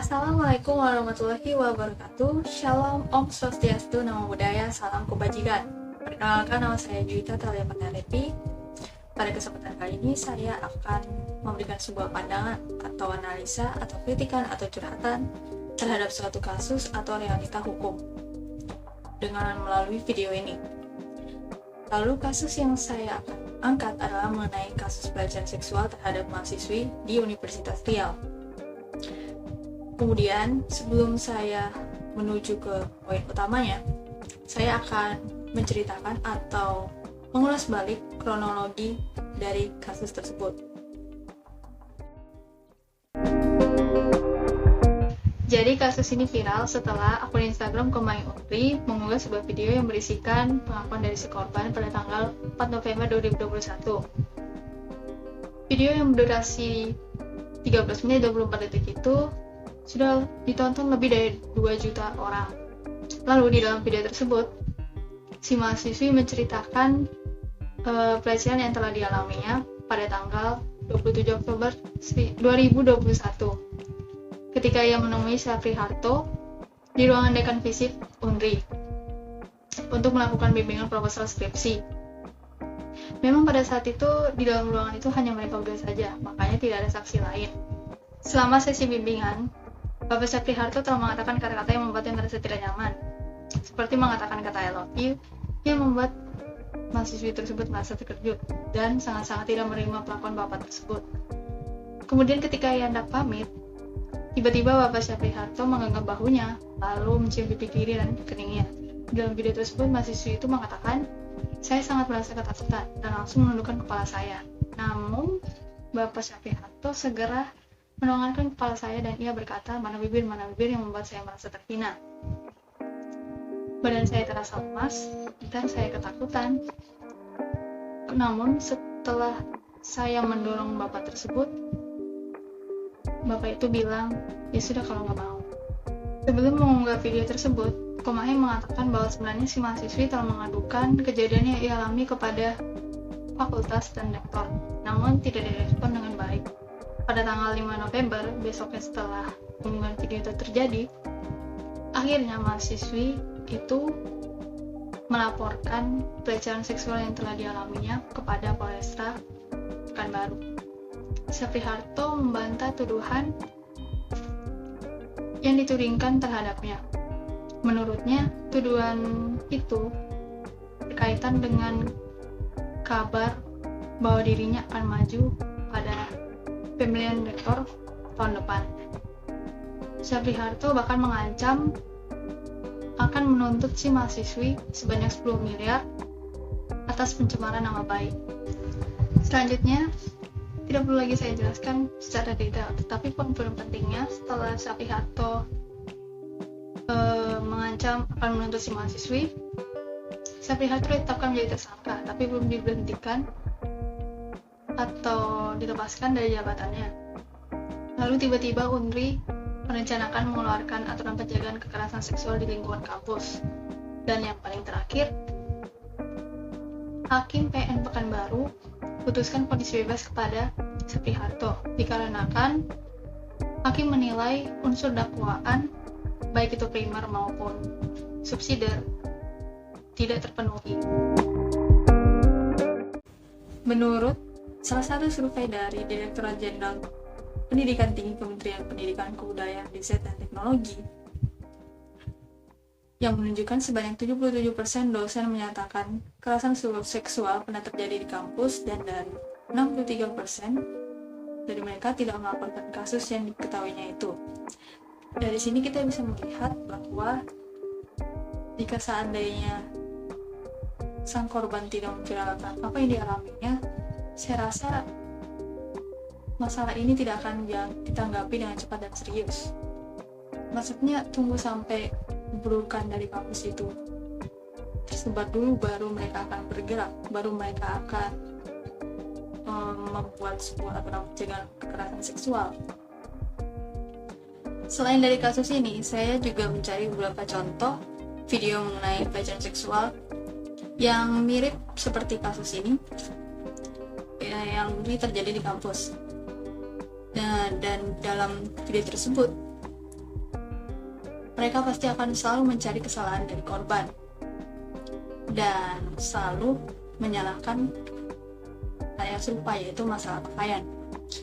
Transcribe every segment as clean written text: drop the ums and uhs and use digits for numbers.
Assalamualaikum warahmatullahi wabarakatuh. Shalom, Om Swastiastu, Namo Buddhaya, Salam Kebajikan. Perkenalkan, nama saya Juwita Thalia Pangarepi. Pada kesempatan kali ini saya akan memberikan sebuah pandangan atau analisa atau kritikan atau curhatan terhadap suatu kasus atau realita hukum dengan melalui video ini. Lalu kasus yang saya akan angkat adalah mengenai kasus pelecehan seksual terhadap mahasiswi di Universitas Riau. Kemudian, sebelum saya menuju ke poin utamanya, saya akan menceritakan atau mengulas balik kronologi dari kasus tersebut. Jadi kasus ini viral setelah akun Instagram Komai Unri mengunggah sebuah video yang berisikan pengakuan dari si korban pada tanggal 4 November 2021. Video yang berdurasi 13 menit 24 detik itu sudah ditonton lebih dari 2 juta orang. Lalu di dalam video tersebut, si mahasiswi menceritakan pelecehan yang telah dialaminya pada tanggal 27 Oktober 2021 ketika ia menemui Syafri Harto di ruangan dekan FISIP Unri untuk melakukan bimbingan proposal skripsi. Memang pada saat itu di dalam ruangan itu hanya mereka berdua saja, makanya tidak ada saksi lain. Selama sesi bimbingan, Bapak Syafri Harto telah mengatakan kata-kata yang membuatnya merasa tidak nyaman, seperti mengatakan kata I love you, yang membuat mahasiswi tersebut merasa terkejut dan sangat-sangat tidak menerima perlakuan Bapak tersebut. Kemudian ketika ia hendak pamit, tiba-tiba Bapak Syafri Harto menggenggam bahunya, lalu mencium pipi kiri dan keningnya. Dalam video tersebut, mahasiswi itu mengatakan, "Saya sangat merasa ketakutan," dan langsung menundukkan kepala saya. Namun, Bapak Syafri Harto segera menongolkan kepala saya dan ia berkata, mana bibir yang membuat saya merasa terhina. Badan saya terasa lemas dan saya ketakutan. Namun setelah saya mendorong Bapak tersebut, Bapak itu bilang, ya sudah kalau nggak mau. Sebelum mengunggah video tersebut, Komahe mengatakan bahwa sebenarnya si mahasiswi telah mengadukan kejadian yang ia alami kepada fakultas dan rektor, namun tidak direspon dengan baik. Pada tanggal 5 November, besoknya setelah pengumuman video itu terjadi, akhirnya mahasiswi itu melaporkan pelecehan seksual yang telah dialaminya kepada Polresta Pekanbaru. Syafri Harto membantah tuduhan yang ditudingkan terhadapnya. Menurutnya, tuduhan itu berkaitan dengan kabar bahwa dirinya akan maju pada pemilihan rektor tahun depan. Syafri Harto bahkan mengancam akan menuntut si mahasiswi sebanyak 10 miliar atas pencemaran nama baik. Selanjutnya, tidak perlu lagi saya jelaskan secara detail, tetapi poin pentingnya setelah Syafri Harto mengancam akan menuntut si mahasiswi, Syafri Harto ditetapkan menjadi tersangka, tapi belum diberhentikan atau dilepaskan dari jabatannya. Lalu tiba-tiba Unri merencanakan mengeluarkan aturan pencegahan kekerasan seksual di lingkungan kampus. Dan yang paling terakhir, Hakim PN Pekanbaru putuskan vonis bebas kepada Syafri Harto dikarenakan Hakim menilai unsur dakwaan baik itu primer maupun subsidiar tidak terpenuhi. Menurut salah satu survei dari Direktorat Jenderal Pendidikan Tinggi Kementerian Pendidikan Kebudayaan, Riset, dan Teknologi yang menunjukkan sebanyak 77% dosen menyatakan kekerasan seksual pernah terjadi di kampus dan dari 63% dari mereka tidak melaporkan kasus yang diketahuinya itu. Dari sini kita bisa melihat bahwa jika seandainya sang korban tidak memviralkan apa yang dialaminya, saya rasa masalah ini tidak akan ditanggapi dengan cepat dan serius. Maksudnya tunggu sampai burukan dari kampus itu tersebar dulu, baru mereka akan bergerak, baru mereka akan membuat sebuah aturan pencegahan kekerasan seksual. Selain dari kasus ini, saya juga mencari beberapa contoh video mengenai pelecehan seksual yang mirip seperti kasus ini yang terjadi di kampus. Dan dalam video tersebut mereka pasti akan selalu mencari kesalahan dari korban dan selalu menyalahkan hal yang serupa, yaitu masalah pakaian.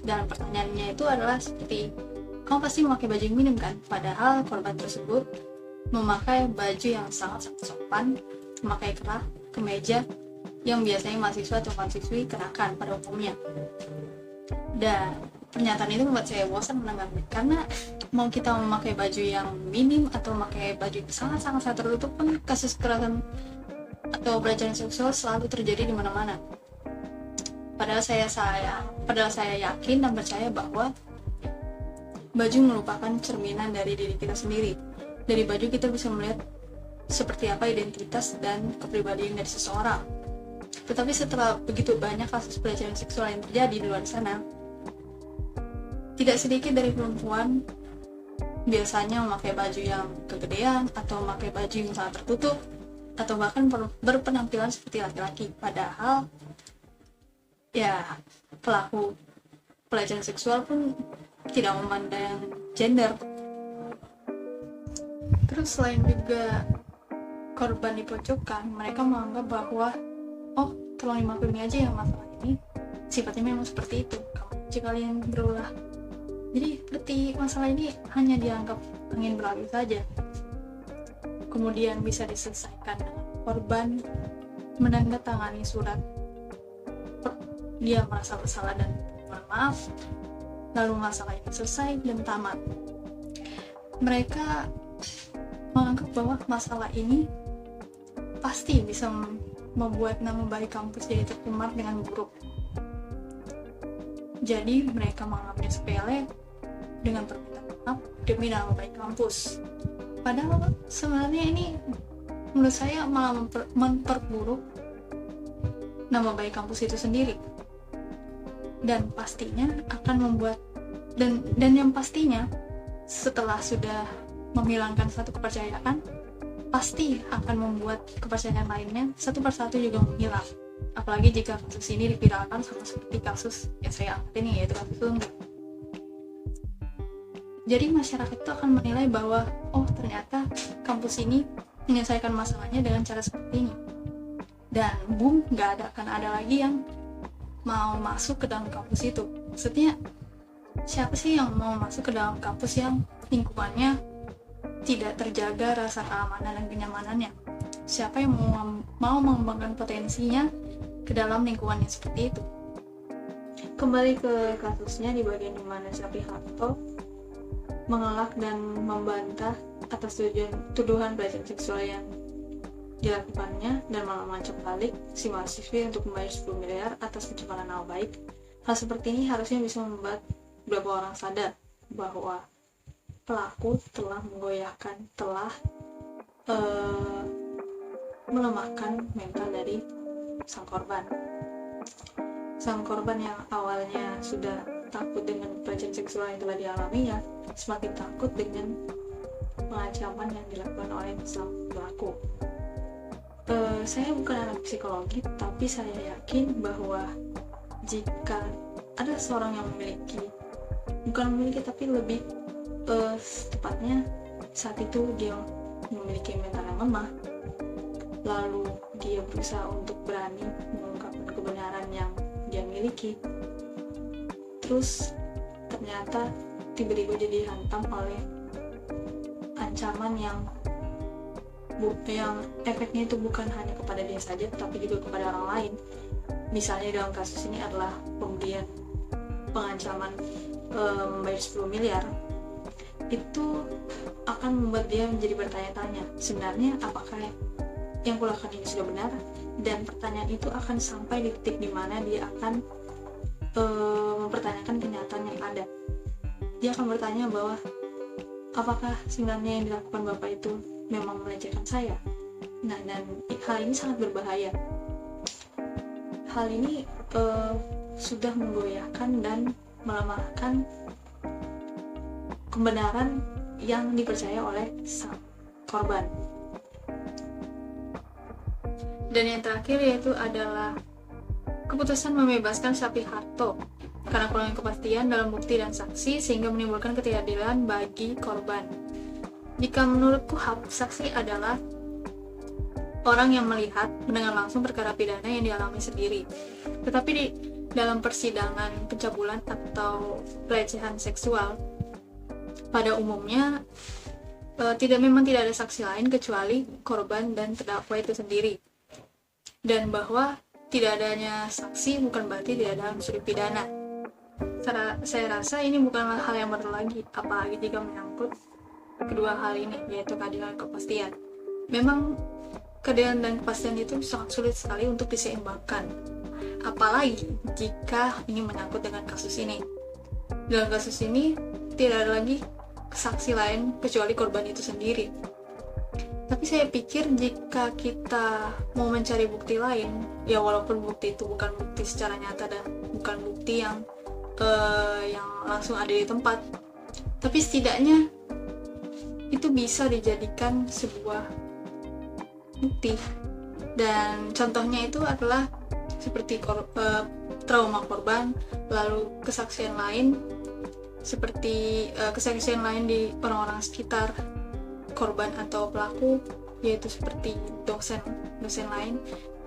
Dan pertanyaannya itu adalah seperti, kamu pasti memakai baju yang minim kan? Padahal korban tersebut memakai baju yang sangat sopan, memakai kerah, kemeja yang biasanya mahasiswa atau mahasiswi kenakan pada umumnya. Dan pernyataan itu membuat saya bosan menanggapi, karena mau kita memakai baju yang minim atau memakai baju sangat tertutup pun, kasus kekerasan atau pelecehan seksual selalu terjadi di mana-mana. Padahal saya yakin dan percaya bahwa baju merupakan cerminan dari diri kita sendiri. Dari baju kita bisa melihat seperti apa identitas dan kepribadian dari seseorang. Tetapi setelah begitu banyak kasus pelecehan seksual yang terjadi di luar sana, tidak sedikit dari perempuan biasanya memakai baju yang kegedean atau memakai baju yang sangat tertutup atau bahkan berpenampilan seperti laki-laki, padahal ya pelaku pelecehan seksual pun tidak memandang gender. Terus selain juga korban dipojokkan, mereka menganggap bahwa tolong dimaklumi aja ya, masalah ini sifatnya memang seperti itu, jika kalian berulah. Jadi seperti masalah ini hanya dianggap angin berlalu saja, kemudian bisa diselesaikan dengan korban menandatangani surat dia merasa bersalah dan mohon maaf, lalu masalah ini selesai dan tamat. Mereka menganggap bahwa masalah ini pasti bisa membuat nama baik kampus jadi tercemar dengan buruk. Jadi mereka menganggapnya sepele dengan permintaan maaf demi nama baik kampus. Padahal sebenarnya ini menurut saya malah memperburuk nama baik kampus itu sendiri, dan pastinya akan membuat dan yang pastinya setelah sudah menghilangkan satu kepercayaan, pasti akan membuat kepercayaan lainnya satu persatu juga menghilang. Apalagi jika kasus ini diviralkan sama seperti kasus yang saya angkat ini, yaitu kasus Unggah. Jadi masyarakat itu akan menilai bahwa ternyata kampus ini menyelesaikan masalahnya dengan cara seperti ini, dan boom, akan ada lagi yang mau masuk ke dalam kampus itu. Maksudnya siapa sih yang mau masuk ke dalam kampus yang lingkungannya tidak terjaga rasa keamanan dan kenyamanannya? Siapa yang mau mengembangkan potensinya ke dalam lingkungan yang seperti itu? Kembali ke kasusnya, di bagian dimana Syafri Harto mengelak dan membantah atas tuduhan pelecehan seksual yang dilakukannya dan malah mengancam balik si mahasiswi untuk membayar 10 miliar atas pencemaran nama baik. Hal seperti ini harusnya bisa membuat beberapa orang sadar bahwa pelaku telah menggoyahkan, telah melemahkan mental dari sang korban. Sang korban yang awalnya sudah takut dengan pelecehan seksual yang telah dialaminya, semakin takut dengan pengancaman yang dilakukan oleh sang pelaku. Saya bukan anak psikologi, tapi saya yakin bahwa jika ada seorang yang tapi lebih tepatnya saat itu dia memiliki mental yang lemah, lalu dia berusaha untuk berani mengungkapkan kebenaran yang dia miliki, terus ternyata tiba-tiba jadi dihantam oleh ancaman yang efeknya itu bukan hanya kepada dia saja, tapi juga kepada orang lain. Misalnya dalam kasus ini adalah pemberian pengancaman membayar 10 miliar. Itu akan membuat dia menjadi bertanya-tanya, sebenarnya apakah yang kulakukan ini sudah benar? Dan pertanyaan itu akan sampai di titik dimana dia akan mempertanyakan kenyataan yang ada. Dia akan bertanya bahwa apakah sebenarnya yang dilakukan Bapak itu memang melecehkan saya? Nah, dan hal ini sangat berbahaya. Hal ini sudah menggoyahkan dan melemahkan kebenaran yang dipercaya oleh sang korban. Dan yang terakhir yaitu adalah keputusan membebaskan Syafri Harto karena kurangnya kepastian dalam bukti dan saksi sehingga menimbulkan ketidakadilan bagi korban. Jika menurutku hak saksi adalah orang yang melihat, mendengar langsung perkara pidana yang dialami sendiri. Tetapi di dalam persidangan pencabulan atau pelecehan seksual, pada umumnya memang tidak ada saksi lain kecuali korban dan terdakwa itu sendiri. Dan bahwa tidak adanya saksi bukan berarti tidak ada unsur pidana. Saya rasa ini bukanlah hal yang baru lagi, apalagi jika menyangkut kedua hal ini, yaitu keadilan dan kepastian. Memang keadilan dan kepastian itu sangat sulit sekali untuk diseimbangkan, apalagi jika ini menyangkut dengan kasus ini. Dalam kasus ini tidak ada lagi saksi lain kecuali korban itu sendiri. Tapi saya pikir jika kita mau mencari bukti lain, ya walaupun bukti itu bukan bukti secara nyata dan bukan bukti yang langsung ada di tempat, tapi setidaknya itu bisa dijadikan sebuah bukti. Dan contohnya itu adalah seperti trauma korban, lalu kesaksian lain seperti kesaksian lain di orang-orang sekitar korban atau pelaku, yaitu seperti dosen lain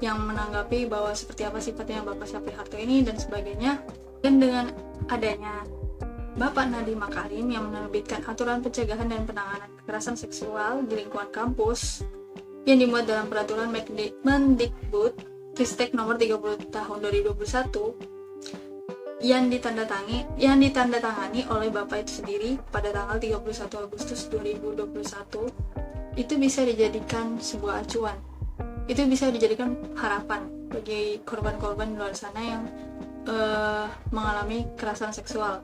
yang menanggapi bahwa seperti apa sifatnya Bapak Syafri Harto ini dan sebagainya. Dan dengan adanya Bapak Nadiem Makarim yang menerbitkan aturan pencegahan dan penanganan kekerasan seksual di lingkungan kampus yang dimuat dalam peraturan Mendikbud Ristek nomor 30 tahun 2021 yang ditandatangani oleh Bapak itu sendiri pada tanggal 31 Agustus 2021, itu bisa dijadikan sebuah acuan. Itu bisa dijadikan harapan bagi korban-korban di luar sana yang mengalami kekerasan seksual.